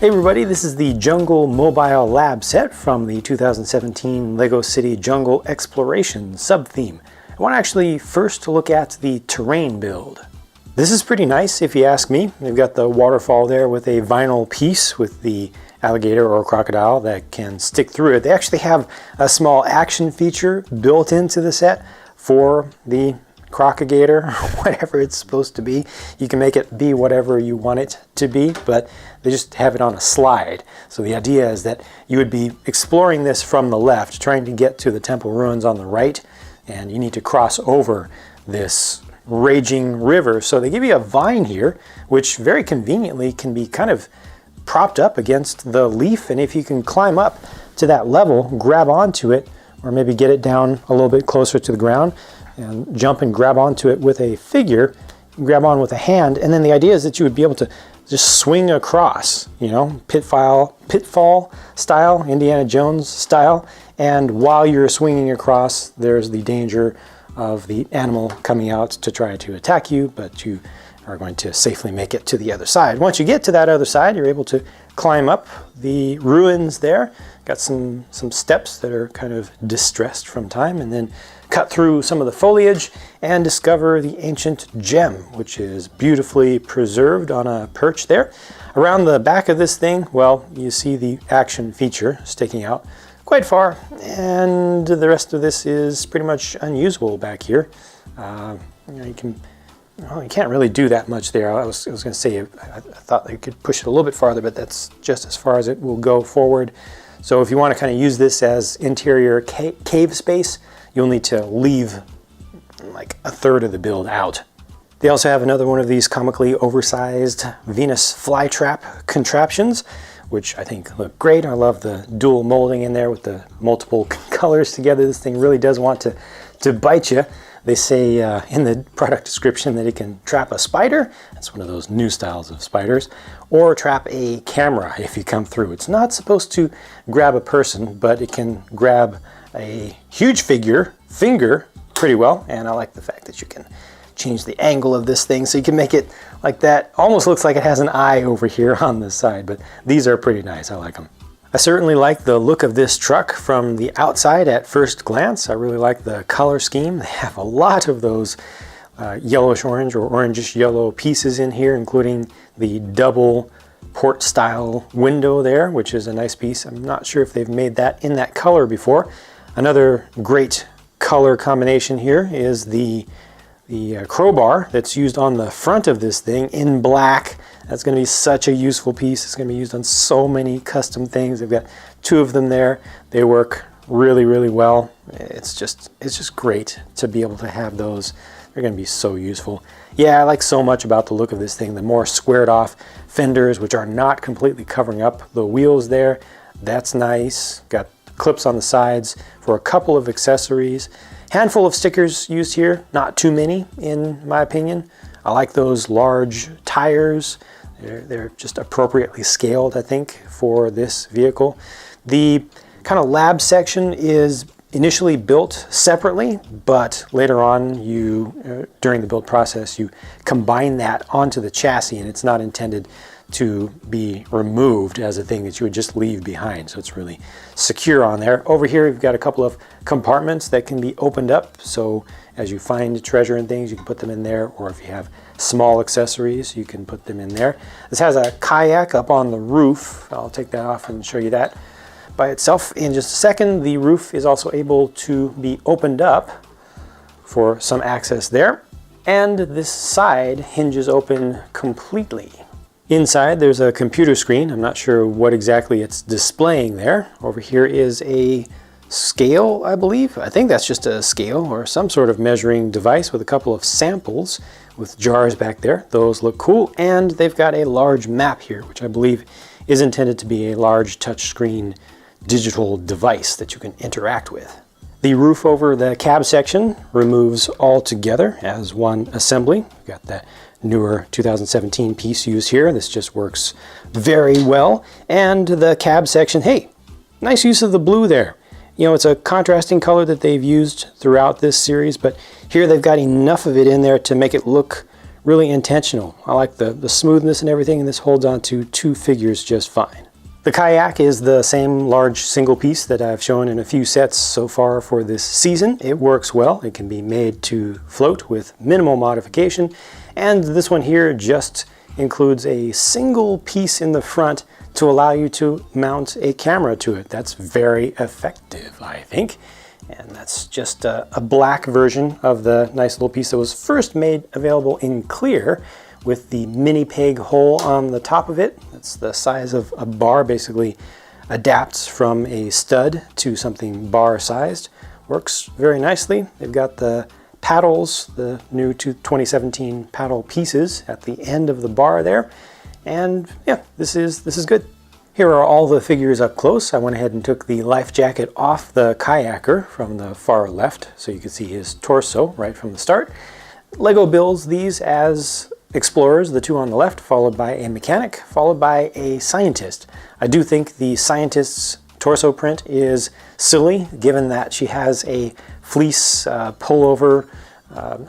Hey everybody, this is the Jungle Mobile Lab set from the 2017 LEGO City Jungle Exploration sub-theme. I want to actually first look at the terrain build. This is pretty nice if you ask me. They've got the waterfall there with a vinyl piece with the alligator or crocodile that can stick through it. They actually have a small action feature built into the set for the crocagator, whatever it's supposed to be. You can make it be whatever you want it to be, but they just have it on a slide. So the idea is that you would be exploring this from the left, trying to get to the temple ruins on the right, and you need to cross over this raging river. So they give you a vine here, which very conveniently can be kind of propped up against the leaf, and if you can climb up to that level, grab onto it, or maybe get it down a little bit closer to the ground, and jump and grab onto it with a figure, grab on with a hand, and then the idea is that you would be able to just swing across, you know, pitfall style, Indiana Jones style, and while you're swinging across, there's the danger of the animal coming out to try to attack you, but you are going to safely make it to the other side. Once you get to that other side, you're able to climb up the ruins there. Got some steps that are kind of distressed from time, and then cut through some of the foliage and discover the ancient gem, which is beautifully preserved on a perch there. Around the back of this thing, well, you see the action feature sticking out quite far, and the rest of this is pretty much unusable back here. You can't really do that much there. I was going to say I thought they could push it a little bit farther, but that's just as far as it will go forward. So if you want to kind of use this as interior cave space, you'll need to leave like a third of the build out. They also have another one of these comically oversized Venus flytrap contraptions, which I think look great. I love the dual molding in there with the multiple colors together. This thing really does want to bite you. They say in the product description that it can trap a spider. That's one of those new styles of spiders. Or trap a camera if you come through. It's not supposed to grab a person, but it can grab a huge finger pretty well. And I like the fact that you can change the angle of this thing so you can make it like that. Almost looks like it has an eye over here on the side, but these are pretty nice. I like them. I certainly like the look of this truck from the outside at first glance. I really like the color scheme. They have a lot of those yellowish orange or orangish yellow pieces in here, including the double port style window there, which is a nice piece. I'm not sure if they've made that in that color before. Another great color combination here is the crowbar that's used on the front of this thing in black. That's going to be such a useful piece. It's going to be used on so many custom things. They've got two of them there. They work really, really well. It's just great to be able to have those. They're going to be so useful. Yeah, I like so much about the look of this thing. The more squared off fenders, which are not completely covering up the wheels there. That's nice. Got clips on the sides for a couple of accessories. Handful of stickers used here, not too many in my opinion. I like those large tires. They're just appropriately scaled, I think, for this vehicle. The kind of lab section is initially built separately, but later on, during the build process, you combine that onto the chassis, and it's not intended to be removed as a thing that you would just leave behind. So it's really secure on there. Over here, you've got a couple of compartments that can be opened up. So as you find treasure and things, you can put them in there, or if you have small accessories, you can put them in there. This has a kayak up on the roof. I'll take that off and show you that by itself in just a second. The roof is also able to be opened up for some access there. And this side hinges open completely. Inside, there's a computer screen. I'm not sure what exactly it's displaying there. Over here is a scale, I believe. I think that's just a scale or some sort of measuring device with a couple of samples with jars back there. Those look cool. And they've got a large map here, which I believe is intended to be a large touchscreen digital device that you can interact with. The roof over the cab section removes all together as one assembly. We've got that newer 2017 piece used here. This just works very well. And the cab section, hey, nice use of the blue there. You know, it's a contrasting color that they've used throughout this series, but here they've got enough of it in there to make it look really intentional. I like the smoothness and everything, and this holds on to 2 figures just fine. The kayak is the same large single piece that I've shown in a few sets so far for this season. It works well. It can be made to float with minimal modification, and this one here just includes a single piece in the front to allow you to mount a camera to it. That's very effective, I think. And that's just a black version of the nice little piece that was first made available in clear with the mini peg hole on the top of it. That's the size of a bar, basically adapts from a stud to something bar sized. Works very nicely. They've got the paddles, the new 2017 paddle pieces at the end of the bar there. And yeah, this is good. Here are all the figures up close. I went ahead and took the life jacket off the kayaker from the far left so you can see his torso right from the start. LEGO builds these as explorers, the 2 on the left, followed by a mechanic, followed by a scientist. I do think the scientist's torso print is silly, given that she has a fleece pullover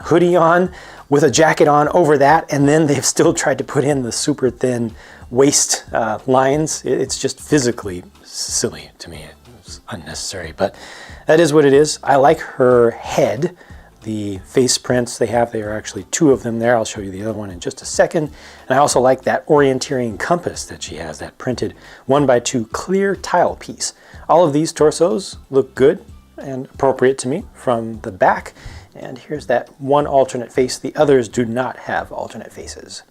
hoodie on with a jacket on over that, and then they've still tried to put in the super thin waist lines. It's just physically silly to me. It's unnecessary, but that is what it is. I like her head. The face prints they have, there are actually 2 of them there. I'll show you the other one in just a second. And I also like that orienteering compass that she has, that printed 1x2 clear tile piece. All of these torsos look good and appropriate to me from the back. And here's that one alternate face. The others do not have alternate faces.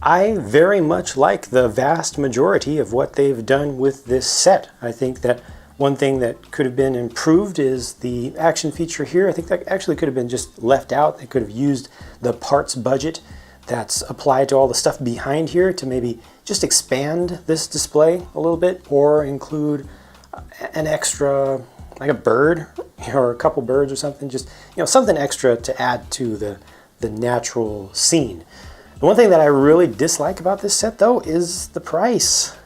I very much like the vast majority of what they've done with this set. I think that one thing that could have been improved is the action feature here. I think that actually could have been just left out. They could have used the parts budget that's applied to all the stuff behind here to maybe just expand this display a little bit, or include an extra, like a bird or a couple birds or something, just something extra to add to the natural scene. The one thing that I really dislike about this set though is the price.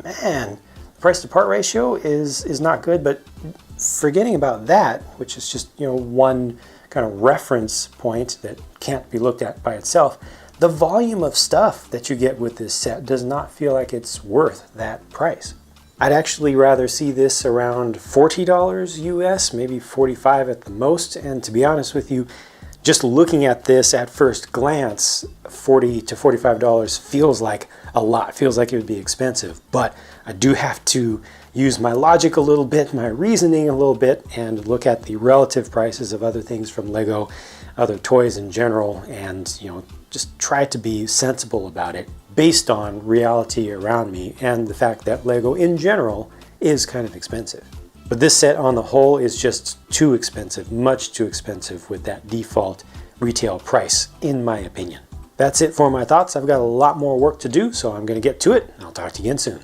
Man, price to part ratio is not good, but forgetting about that, which is just one kind of reference point that can't be looked at by itself, the volume of stuff that you get with this set does not feel like it's worth that price. I'd actually rather see this around $40 US, maybe $45 at the most, and to be honest with you, just looking at this at first glance, $40 to $45 feels like a lot, feels like it would be expensive, but I do have to use my logic a little bit, my reasoning a little bit, and look at the relative prices of other things from LEGO, other toys in general, and just try to be sensible about it based on reality around me and the fact that LEGO in general is kind of expensive. But this set on the whole is just too expensive, much too expensive with that default retail price, in my opinion. That's it for my thoughts. I've got a lot more work to do, so I'm going to get to it. I'll talk to you again soon.